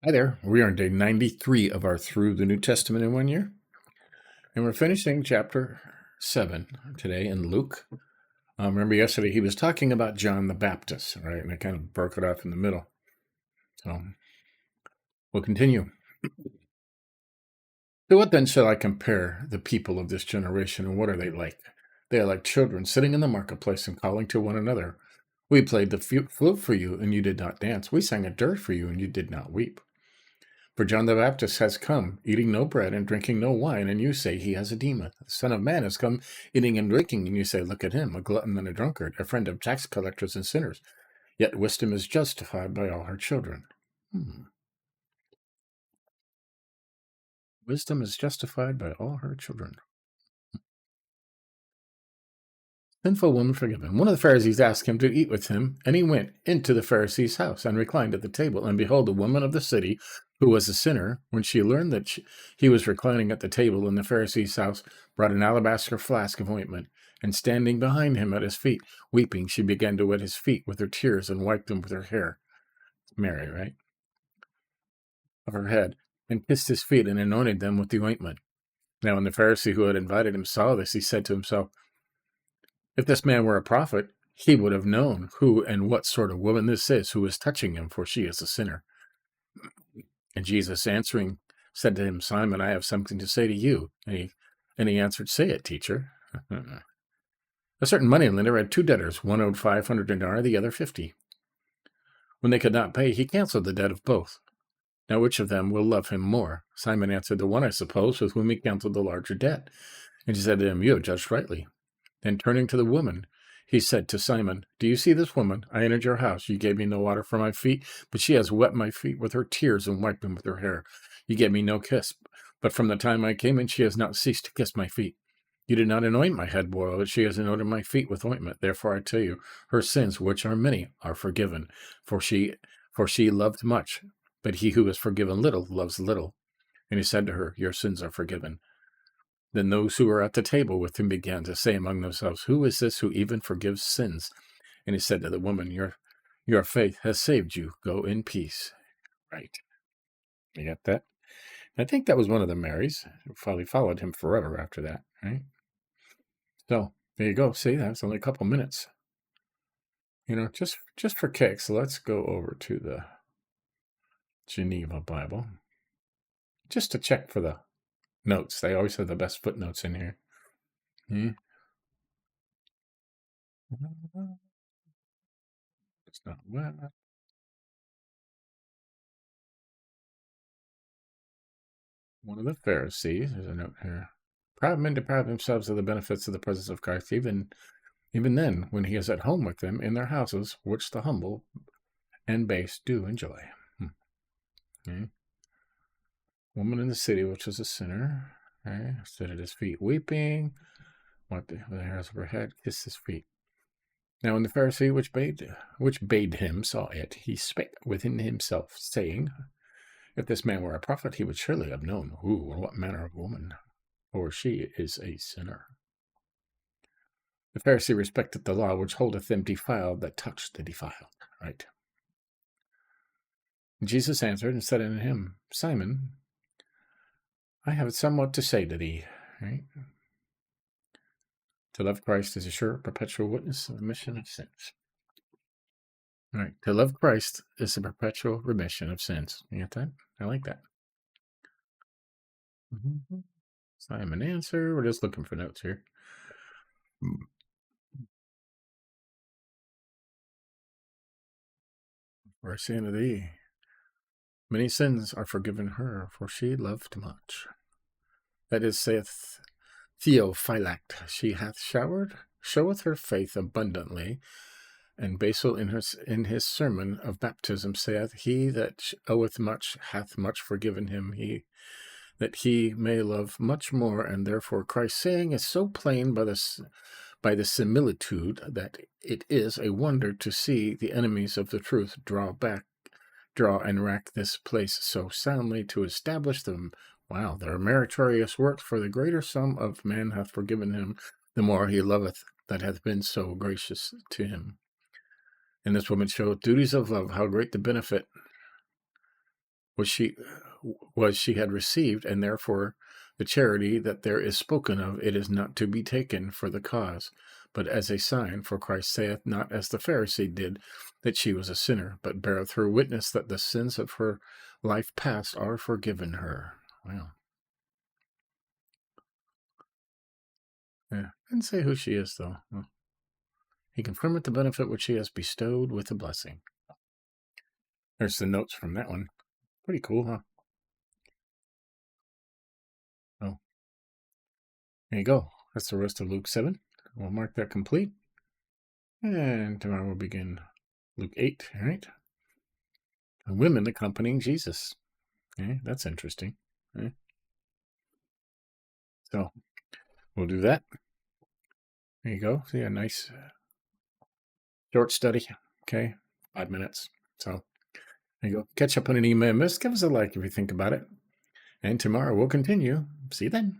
Hi there. We are on day 93 of our Through the New Testament in 1 Year. And we're finishing chapter 7 today in Luke. Remember yesterday he was talking about John the Baptist, right? And I kind of broke it off in the middle. So we'll continue. To what then shall I compare the people of this generation, and what are they like? They are like children sitting in the marketplace and calling to one another. We played the flute for you, and you did not dance. We sang a dirge for you, and you did not weep. For John the Baptist has come, eating no bread and drinking no wine, and you say he has a demon. The Son of Man has come, eating and drinking, and you say, look at him, a glutton and a drunkard, a friend of tax collectors and sinners. Yet wisdom is justified by all her children. Wisdom is justified by all her children. Sinful woman forgiven. One of the Pharisees asked him to eat with him, and he went into the Pharisee's house and reclined at the table. And behold, a woman of the city, who was a sinner, when she learned that he was reclining at the table in the Pharisee's house, brought an alabaster flask of ointment, and standing behind him at his feet, weeping, she began to wet his feet with her tears and wiped them with her hair. Mary, right? Of her head, and kissed his feet and anointed them with the ointment. Now, when the Pharisee who had invited him saw this, he said to himself, if this man were a prophet, he would have known who and what sort of woman this is who is touching him, for she is a sinner. And Jesus answering said to him, Simon, I have something to say to you. And he answered, say it, teacher. A certain moneylender had two debtors. One owed 500 denarii, the other 50. When they could not pay, he canceled the debt of both. Now which of them will love him more? Simon answered, the one, I suppose, with whom he canceled the larger debt. And he said to him, you have judged rightly. Then turning to the woman, he said to Simon, do you see this woman? I entered your house. You gave me no water for my feet, but she has wet my feet with her tears and wiped them with her hair. You gave me no kiss, but from the time I came in, she has not ceased to kiss my feet. You did not anoint my head with oil, but she has anointed my feet with ointment. Therefore I tell you, her sins, which are many, are forgiven, for she loved much. But he who is forgiven little loves little. And he said to her, your sins are forgiven. Then those who were at the table with him began to say among themselves, who is this who even forgives sins? And he said to the woman, your faith has saved you. Go in peace. Right. You got that? I think that was one of the Marys who probably followed him forever after that, right? So there you go. See, that's only a couple minutes. Just for kicks, let's go over to the Geneva Bible just to check for the notes. They always have the best footnotes in here. It's not wet. One of the Pharisees, there's a note here. Proud men deprive themselves of the benefits of the presence of Christ, even then, when he is at home with them in their houses, which the humble and base do enjoy. Okay. Woman in the city, which was a sinner, stood at his feet weeping, wiped the hairs of her head, kissed his feet. Now when the Pharisee which bade him saw it, he spake within himself, saying, if this man were a prophet, he would surely have known who or what manner of woman, for she is a sinner. The Pharisee respecteth the law which holdeth them defiled that touch the defiled. Right. And Jesus answered and said unto him, Simon, I have somewhat to say to thee. Right. To love Christ is a sure perpetual witness of the remission of sins. Right. To love Christ is a perpetual remission of sins. You get that? I like that. Simon answer. We're just looking for notes here. Verse unto thee. Many sins are forgiven her, for she loved much. That is, saith Theophylact, she hath showeth her faith abundantly. And Basil in his sermon of baptism saith, he that oweth much hath much forgiven him, that he may love much more. And therefore Christ's saying is so plain by the similitude that it is a wonder to see the enemies of the truth draw and rack this place so soundly to establish them. Wow, their meritorious works, for the greater sum of man hath forgiven him, the more he loveth that hath been so gracious to him. And this woman showed duties of love, how great the benefit was she had received, and therefore the charity that there is spoken of, it is not to be taken for the cause, but as a sign. For Christ saith not as the Pharisee did, that she was a sinner, but beareth her witness that the sins of her life past are forgiven her. Well, yeah, didn't say who she is though. Well, he confirmeth the benefit which he has bestowed with a blessing. There's the notes from that one. Pretty cool, huh? Oh, there you go. That's the rest of Luke 7. We'll mark that complete. And tomorrow we'll begin Luke 8, all right? The women accompanying Jesus. Okay, that's interesting. Okay. So we'll do that. There you go. See a nice short study. Okay, 5 minutes. So there you go. Catch up on an email. Miss, give us a like if you think about it. And tomorrow we'll continue. See you then.